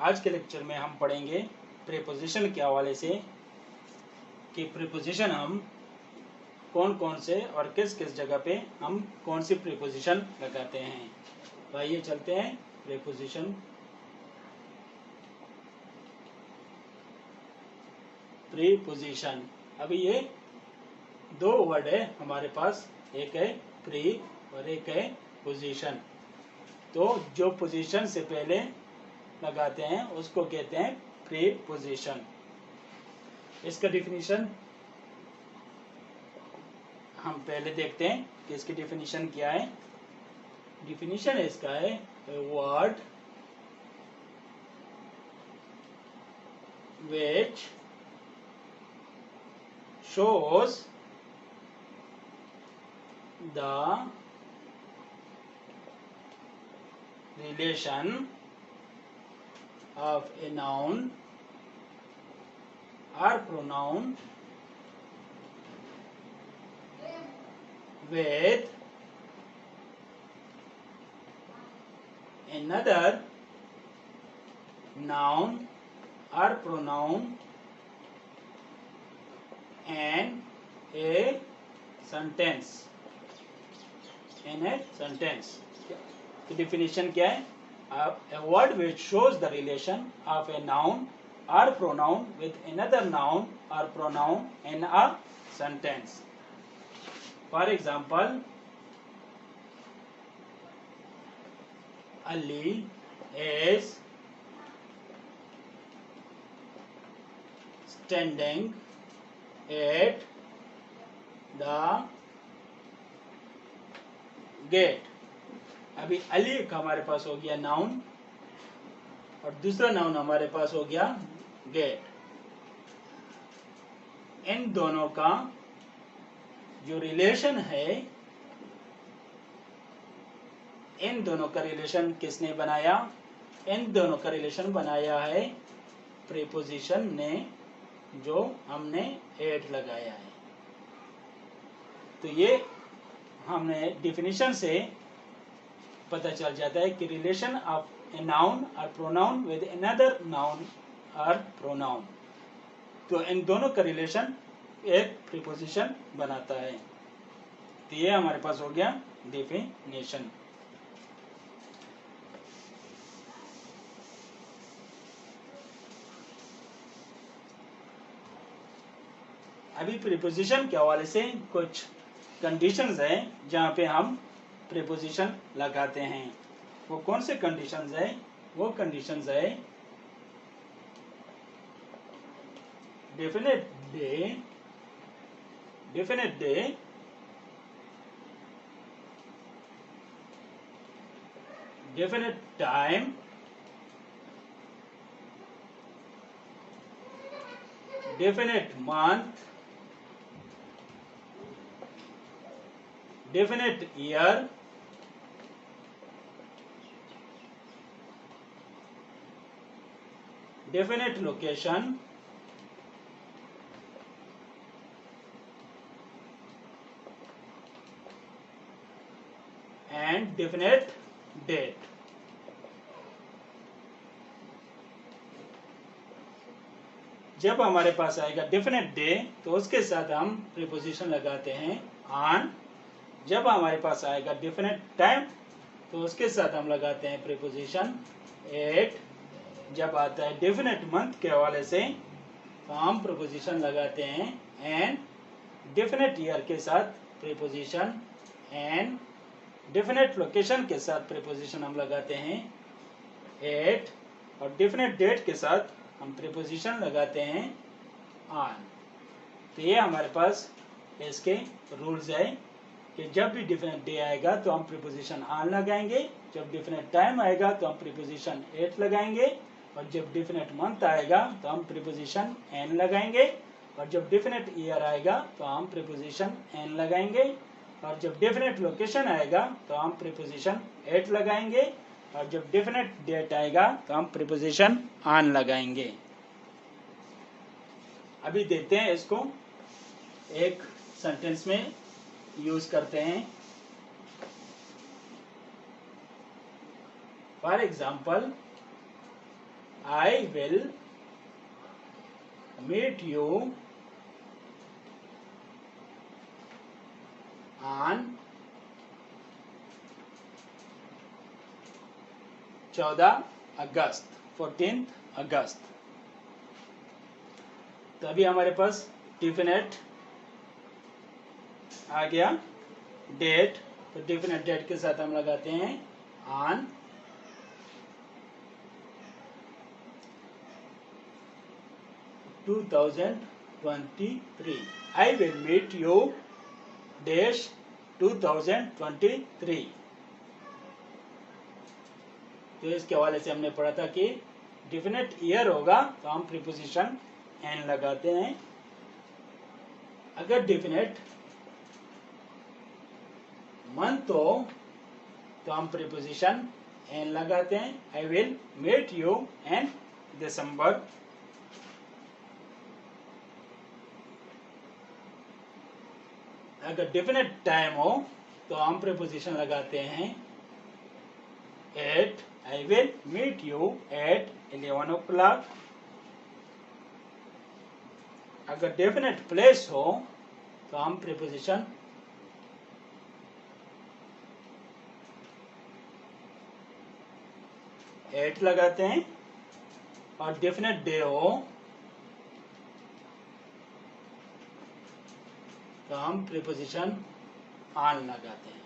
आज के लेक्चर में हम पढ़ेंगे प्रीपोजिशन के हवाले से कि प्रीपोजिशन हम कौन कौन से और किस किस जगह पे हम कौन सी प्रीपोजिशन लगाते हैं। तो आइए चलते हैं प्रीपोजिशन। अभी ये दो वर्ड है हमारे पास, एक है प्री और एक है पोजीशन। तो जो पोजीशन से पहले लगाते हैं उसको कहते हैं प्रीपोजिशन। इसका डिफिनीशन हम पहले देखते हैं कि इसकी डिफिनीशन क्या है। डिफिनीशन इसका है word which shows the relation of a noun or pronoun with another noun or pronoun and a sentence। तो डिफिनीशन क्या है? A word which shows the relation of a noun or pronoun with another noun or pronoun in a sentence। For example, Ali is standing at the gate। अभी अली एक हमारे पास हो गया noun और दूसरा नाउन हमारे पास हो गया गेट। इन दोनों का जो रिलेशन है, इन दोनों का रिलेशन किसने बनाया? इन दोनों का रिलेशन बनाया है प्रीपोजिशन ने, जो हमने एट लगाया है। तो ये हमने डिफिनीशन से पता चल जाता है कि रिलेशन ऑफ ए नाउन और प्रोनाउन विद अनदर नाउन और प्रोनाउन। तो इन दोनों का रिलेशन एक प्रीपोजिशन बनाता है। तो ये हमारे पास हो गया डिफिनीशन। अभी प्रीपोजिशन के हवाले से कुछ कंडीशंस हैं जहाँ पे हम प्रीपोजिशन लगाते हैं। वो कौन से कंडीशंस है? वो कंडीशंस है definite day, definite time, definite month, definite year, definite location and definite date. जब हमारे पास आएगा डेफिनेट डे तो उसके साथ हम प्रीपोजिशन लगाते हैं ऑन। जब हमारे पास आएगा डेफिनेट टाइम तो उसके साथ हम लगाते हैं प्रीपोजिशन एट। जब आता है डेफिनेट मंथ के हवाले से तो हम प्रीपोजिशन लगाते हैं एन। डेफिनेट ईयर के साथ प्रीपोजिशन एन। डेफिनेट लोकेशन के साथ प्रीपोजिशन हम लगाते हैं एट। और डेफिनेट डेट के साथ हम प्रीपोजिशन लगाते हैं ऑन। तो ये हमारे पास इसके रूल्स है कि जब भी डेफिनेट डे आएगा तो हम प्रीपोजिशन ऑन लगाएंगे, जब डेफिनेट टाइम आएगा तो हम प्रीपोजिशन एट लगाएंगे, और जब डेफिनेट मंथ आएगा तो हम प्रीपोजिशन एन लगाएंगे, और जब डेफिनेट ईयर आएगा तो हम प्रीपोजिशन एन लगाएंगे, और जब डेफिनेट लोकेशन आएगा तो हम प्रीपोजिशन एट लगाएंगे, और जब डेफिनेट डेट आएगा तो हम प्रीपोजिशन ऑन लगाएंगे। अभी देखते हैं इसको एक सेंटेंस में यूज करते हैं। For example, I will meet you on 14 अगस्त 14 अगस्त। तो अभी हमारे पास डिफिनेट आ गया, डेट, तो डिफिनेट डेट के साथ हम लगाते हैं on 2023। I will meet you dash 2023। तो इसके हवाले से हमने पढ़ा था कि डिफिनेट ईयर होगा तो हम प्रीपोजिशन एन लगाते हैं। अगर डिफिनेट मंथ हो तो हम प्रीपोजिशन एन लगाते हैं। I will meet you in December. अगर डेफिनेट टाइम हो तो हम प्रीपोजिशन लगाते हैं at. I will meet you at 11 o'clock। अगर डेफिनेट प्लेस हो तो हम प्रीपोजिशन एट लगाते हैं। और डेफिनेट डे हो तो हम प्रीपोजिशन ऑन लगाते हैं।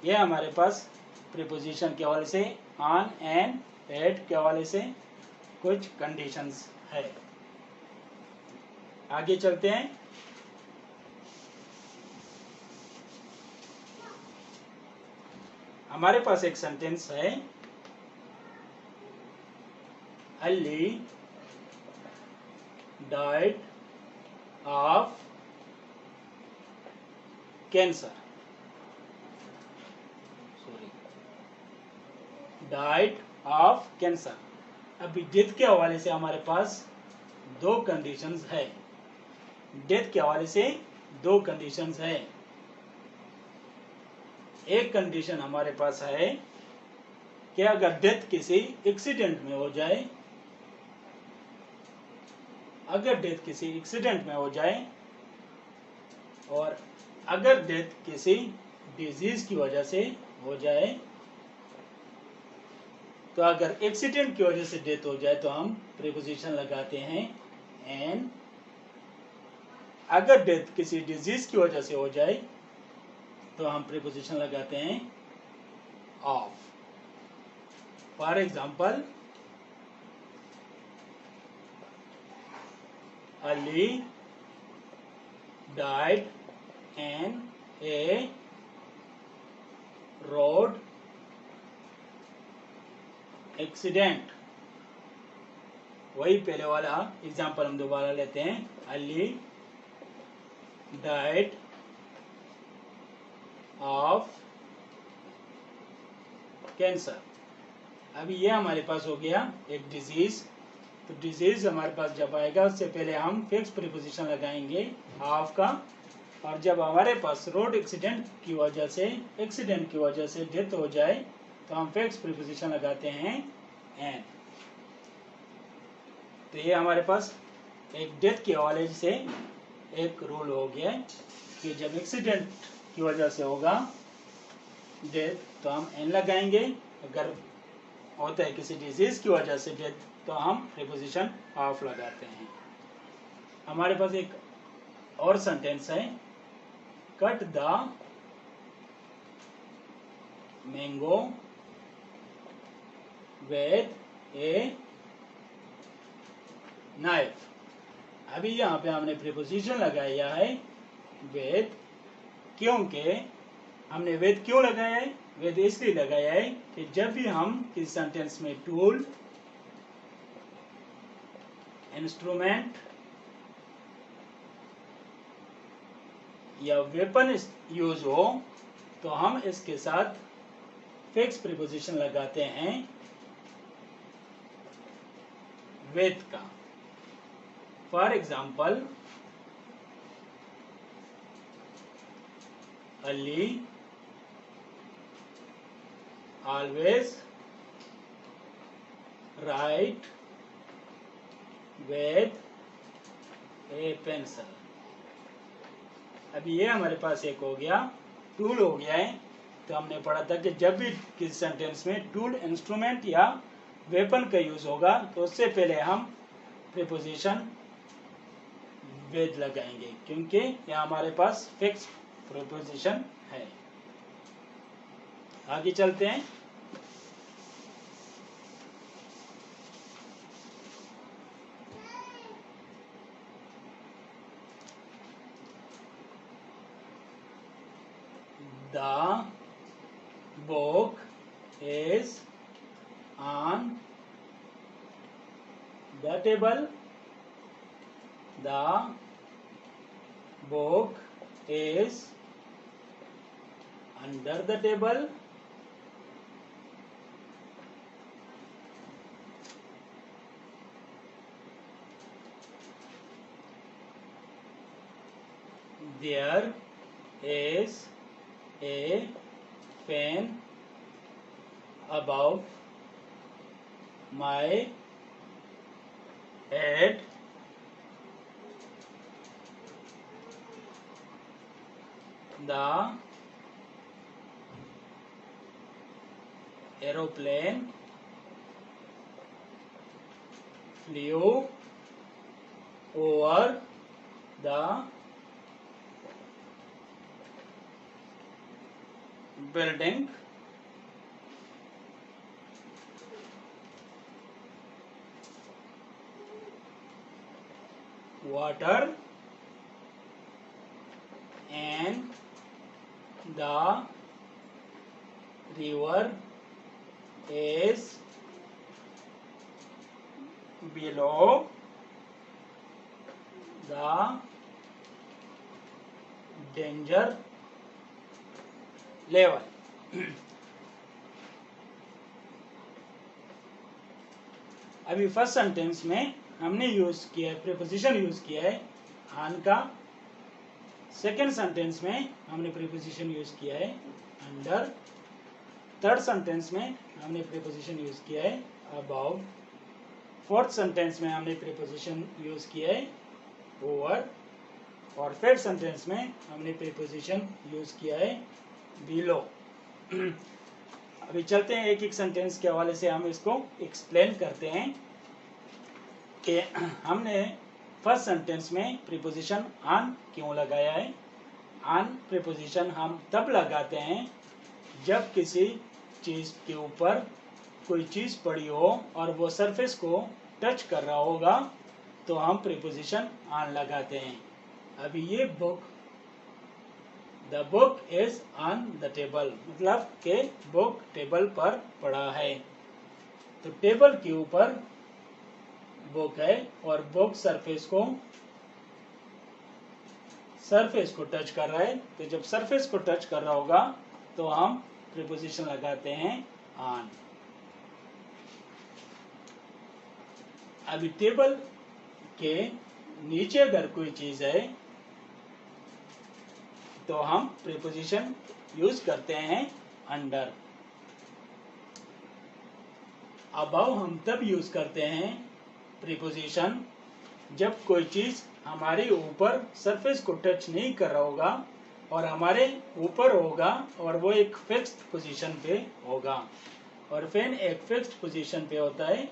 यह हमारे पास प्रीपोजिशन के हवाले से ऑन एंड एट के हवाले से कुछ कंडीशंस है। आगे चलते हैं। हमारे पास एक सेंटेंस है, Ali died of cancer, died of cancer. अभी डेथ के हवाले से हमारे पास दो कंडीशंस है। डेथ के हवाले से दो कंडीशंस है। एक कंडीशन हमारे पास है कि अगर डेथ किसी एक्सीडेंट में हो जाए, अगर डेथ किसी एक्सीडेंट में हो जाए और अगर डेथ किसी डिजीज की वजह से हो जाए, तो अगर एक्सीडेंट की वजह से डेथ हो जाए तो हम प्रीपोजिशन लगाते हैं एन। अगर डेथ किसी डिजीज की वजह से हो जाए तो हम प्रीपोजिशन लगाते हैं of. For example, Ali died in A road accident. वही पहले वाला एग्जाम्पल हम दोबारा लेते हैं, अली डाइड ऑफ कैंसर। अभी ये हमारे पास हो गया एक डिजीज। तो डिजीज हमारे पास जब आएगा उससे पहले हम फिक्स प्रीपोजिशन लगाएंगे ऑफ का। और जब हमारे पास रोड एक्सीडेंट की वजह से डेथ हो जाए तो हम फिक्स प्रीपोजिशन लगाते हैं एन। तो ये हमारे पास एक डेथ के हवाले से एक रूल हो गया कि जब एक्सीडेंट की वजह से होगा डेथ तो हम एन लगाएंगे। अगर होता है किसी डिजीज की वजह से डेथ तो हम प्रीपोजिशन ऑफ लगाते हैं। हमारे पास एक और सेंटेंस है, cut the mango with a knife. अभी यहाँ पे हमने प्रीपोजिशन लगाया है विद, क्योंकि हमने विद क्यों लगाया है? विद इसलिए लगाया है कि जब भी हम किसी सेंटेंस में टूल, इंस्ट्रूमेंट या वेपन यूज हो तो हम इसके साथ फिक्स प्रीपोजिशन लगाते हैं विद का। For example, Ali always write with a pencil। अभी ये हमारे पास एक हो गया, टूल हो गया है। तो हमने पढ़ा था कि जब भी किसी सेंटेंस में टूल, इंस्ट्रूमेंट या वेपन का यूज होगा तो उससे पहले हम प्रीपोजिशन विद लगाएंगे, क्योंकि यहाँ हमारे पास फिक्स प्रीपोजिशन है। आगे चलते हैं। The book is on the table। The book is under the table। There is a pen above my head। The aeroplane flew over the building। Water and the river is below the danger level। अभी first sentence में हमने use किया है, preposition use किया है on का। Second sentence में हमने प्रीपोजिशन यूज किया है अंडर। थर्ड सेंटेंस में हमने प्रीपोजिशन यूज किया है अबाउट। फोर्थ सेंटेंस में हमने प्रीपोजिशन यूज किया है ओवर। और फिफ्थ सेंटेंस में हमने प्रीपोजिशन यूज किया है बिलो। अभी चलते हैं एक एक सेंटेंस के हवाले से हम इसको एक्सप्लेन करते हैं कि हमने फर्स्ट सेंटेंस में प्रीपोजिशन ऑन क्यों लगाया है। ऑन प्रीपोजिशन हम तब लगाते हैं जब किसी चीज के ऊपर कोई चीज पड़ी हो और वो सरफेस को टच कर रहा होगा तो हम प्रीपोजिशन ऑन लगाते हैं। अभी ये book, the book is on the table, मतलब के बुक टेबल पर पड़ा है। तो टेबल के ऊपर बुक है और बुक सरफेस को टच कर रहा है। तो जब सरफेस को टच कर रहा होगा तो हम प्रीपोजिशन लगाते हैं ऑन। अभी टेबल के नीचे अगर कोई चीज है तो हम प्रीपोजिशन यूज करते हैं अंडर। अबाव हम तब यूज करते हैं प्रीपोजिशन जब कोई चीज हमारे ऊपर सरफेस को टच नहीं कर रहा होगा और हमारे ऊपर होगा और वो एक फिक्स्ड पोजीशन पे होगा। और फैन एक फिक्स्ड पोजीशन पे होता है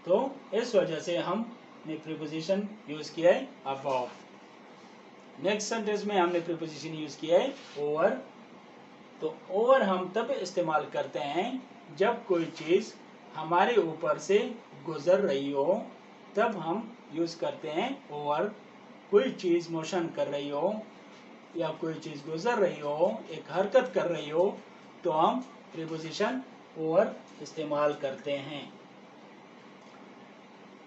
तो इस वजह से हमने प्रीपोजिशन यूज किया है अबाव। नेक्स्ट सेंटेंस में हमने प्रीपोजिशन यूज किया है ओवर। तो ओवर हम तब इस्तेमाल करते हैं जब कोई चीज हमारे ऊपर से गुजर रही हो, तब हम यूज करते हैं ओवर। कोई चीज मोशन कर रही हो या कोई चीज गुजर रही हो, एक हरकत कर रही हो, तो हम प्रीपोजिशन ओवर इस्तेमाल करते हैं।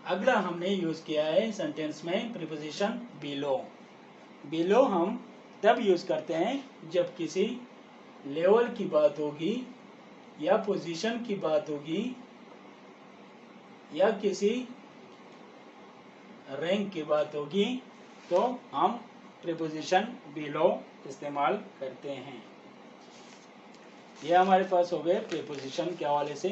अगला हमने यूज किया है सेंटेंस में प्रीपोजिशन बिलो। बिलो हम तब यूज करते हैं जब किसी लेवल की बात होगी या पोजीशन की बात होगी या किसी रैंक की बात होगी तो हम प्रीपोजिशन बिलो इस्तेमाल करते हैं। यह हमारे पास हो गए प्रीपोजिशन के हवाले से।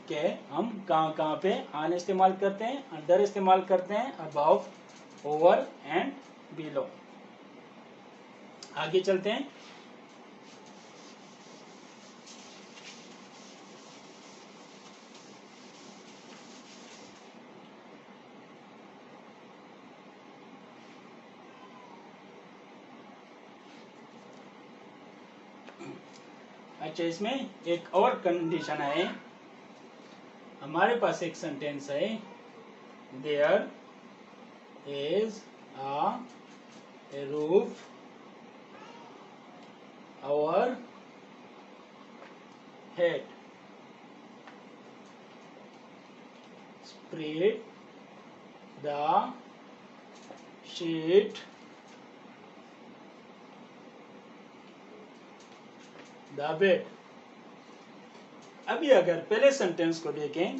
कि हम कहाँ पे ऑन इस्तेमाल करते हैं, अंडर इस्तेमाल करते हैं, अबव, ओवर एंड बिलो। आगे चलते हैं। अच्छा, इसमें एक और कंडीशन है। हमारे पास एक सेंटेंस है, there is a roof over head, spread the sheet the bed। अभी अगर पहले सेंटेंस को देखें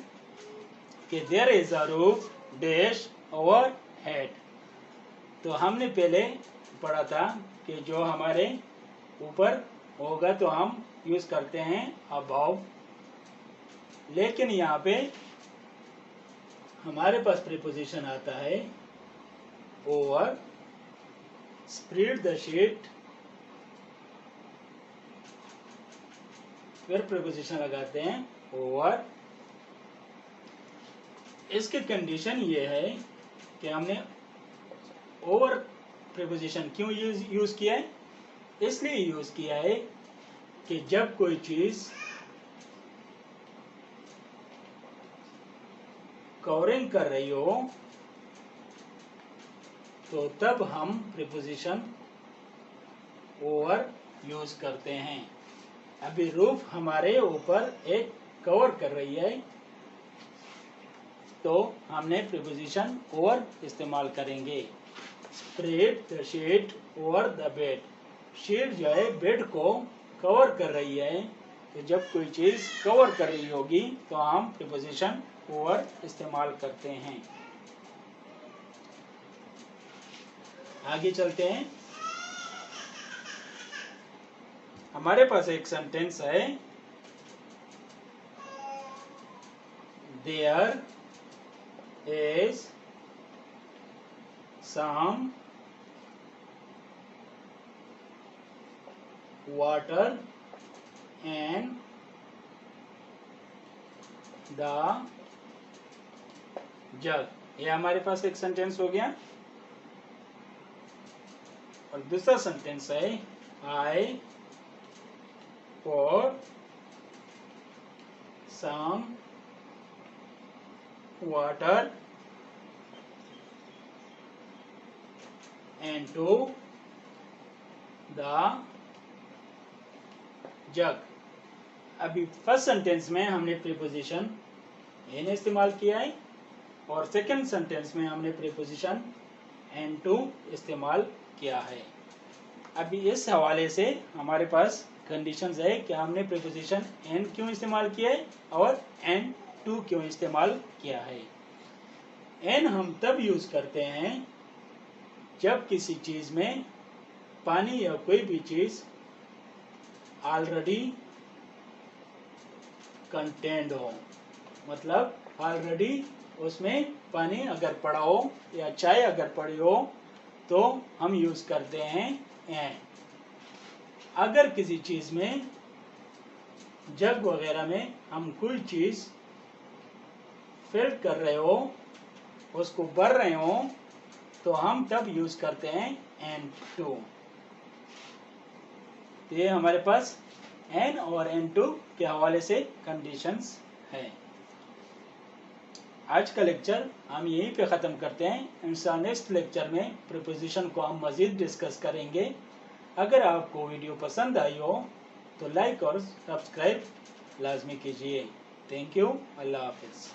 कि there is a roof dash over head, तो हमने पहले पढ़ा था कि जो हमारे ऊपर होगा तो हम यूज करते हैं अबव, लेकिन यहाँ पे हमारे पास प्रीपोजिशन आता है ओवर, स्प्रेड द शीट, फिर प्रीपोजिशन लगाते हैं ओवर। इसकी कंडीशन ये है कि हमने ओवर प्रीपोजिशन क्यों यूज किया है, इसलिए यूज किया है कि जब कोई चीज कवरिंग कर रही हो तो तब हम प्रीपोजिशन ओवर यूज करते हैं। अभी रूफ हमारे ऊपर एक कवर कर रही है तो हमने प्रीपोजिशन ओवर इस्तेमाल करेंगे। Spread the sheet over the bed, sheet जो है बेड को कवर कर रही है, तो जब कोई चीज कवर कर रही होगी तो हम प्रीपोजिशन ओवर इस्तेमाल करते हैं। आगे चलते हैं। हमारे पास एक सेंटेंस है, there is some water and the jug. ये हमारे पास एक सेंटेंस हो गया। और दूसरा सेंटेंस है, आई pour some water into the jug। अभी फर्स्ट सेंटेंस में हमने प्रीपोजिशन इन इस्तेमाल किया है और सेकंड सेंटेंस में हमने प्रीपोजिशन into इस्तेमाल किया है। अभी इस हवाले से हमारे पास कंडीशंस है कि हमने प्रीपोजिशन एन क्यों इस्तेमाल किया है और एन टू क्यों इस्तेमाल किया है। एन हम तब यूज करते हैं जब किसी चीज में पानी या कोई भी चीज ऑलरेडी कंटेंड हो, मतलब ऑलरेडी उसमें पानी अगर पड़ा हो या चाय अगर पड़ी हो तो हम यूज करते हैं एन। अगर किसी चीज में जग वगैरह में हम कोई चीज फिल कर रहे हो, उसको भर रहे हो, तो हम तब यूज करते हैं एन टू। तो ये हमारे पास एन और एन टू के हवाले से कंडीशंस है। आज का लेक्चर हम यहीं पे ख़त्म करते हैं। इंशाल्लाह नेक्स्ट लेक्चर में प्रीपोजिशन को हम मज़ीद डिस्कस करेंगे। अगर आपको वीडियो पसंद आई हो तो लाइक और सब्सक्राइब लाजमी कीजिए। Thank you. अल्लाह हाफिज़।